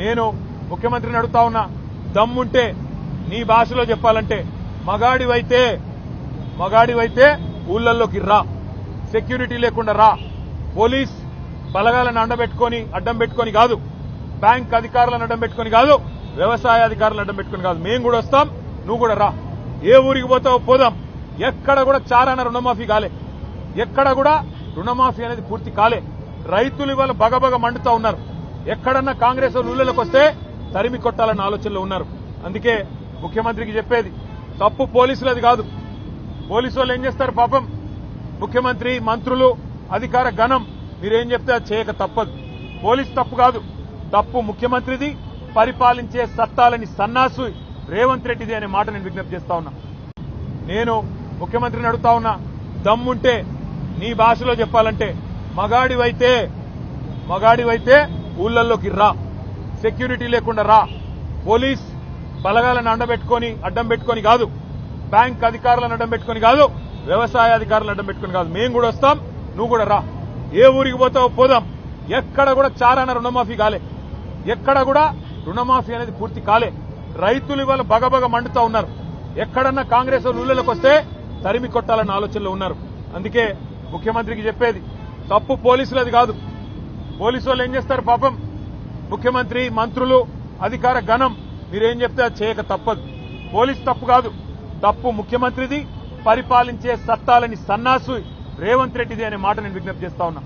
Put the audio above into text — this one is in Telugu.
నేను ముఖ్యమంత్రిని అడుగుతా ఉన్నా, దమ్ముంటే నీ భాషలో చెప్పాలంటే మగాడివైతే ఊళ్ళల్లోకి రా, సెక్యూరిటీ లేకుండా రా, పోలీస్ బలగాలను అడ్డం పెట్టుకొని కాదు, బ్యాంక్ అధికారులను అడ్డం పెట్టుకొని కాదు, వ్యవసాయ అధికారులను అడ్డం పెట్టుకొని కాదు, మేము కూడా వస్తాం, నువ్వు కూడా రా. ఏ ఊరికి పోతావో పోదాం. ఎక్కడ కూడా చారాన రుణమాఫీ కాలే, ఎక్కడ కూడా రుణమాఫీ అనేది పూర్తి కాలే. రైతులు ఇవాళ బగబగ మండుతా ఉన్నారు. ఎక్కడన్నా కాంగ్రెస్ వాళ్ళు ఊళ్ళలోకి వస్తే తరిమి కొట్టాలన్న ఆలోచనలో ఉన్నారు. అందుకే ముఖ్యమంత్రికి చెప్పేది, తప్పు పోలీసులది కాదు. పోలీసు వాళ్ళు ఏం చేస్తారు పాపం, ముఖ్యమంత్రి మంత్రులు అధికార గణం మీరేం చెప్తే అది చేయక తప్పదు. పోలీసు తప్పు కాదు, తప్పు ముఖ్యమంత్రిది, పరిపాలించే సత్తాలని సన్నాసు రేవంత్ రెడ్డిది అనే మాట నేను విజ్ఞప్తి చేస్తా ఉన్నా. నేను ముఖ్యమంత్రిని అడుగుతా ఉన్నా, దమ్ముంటే నీ భాషలో చెప్పాలంటే మగాడివైతే ఊళ్ళల్లోకి రా, సెక్యూరిటీ లేకుండా రా, పోలీస్ బలగాలను అడ్డం పెట్టుకొని కాదు, బ్యాంక్ అధికారులను అడ్డం పెట్టుకొని కాదు, వ్యవసాయ అధికారులను అడ్డం పెట్టుకొని కాదు, మేము కూడా వస్తాం, నువ్వు కూడా రా. ఏ ఊరికి పోతావో పోదాం. ఎక్కడ కూడా చారాన రుణమాఫీ కాలే, ఎక్కడ కూడా రుణమాఫీ అనేది పూర్తి కాలే. రైతులు ఇవాళ బగబగ మండుతా ఉన్నారు. ఎక్కడన్నా కాంగ్రెస్ వాళ్ళు ఊళ్ళలోకి వస్తే తరిమి కొట్టాలన్న ఆలోచనలో ఉన్నారు. అందుకే ముఖ్యమంత్రికి చెప్పేది, తప్పు పోలీసులది కాదు. పోలీసు వాళ్ళు ఏం చేస్తారు పాపం, ముఖ్యమంత్రి మంత్రులు అధికార గణం మీరేం చెప్తే అది చేయక తప్పదు. పోలీసు తప్పు కాదు, తప్పు ముఖ్యమంత్రిది, పరిపాలించే సత్తాలని సన్నాసు రేవంత్ రెడ్డిది అనే మాట నేను విజ్ఞప్తి చేస్తా ఉన్నా.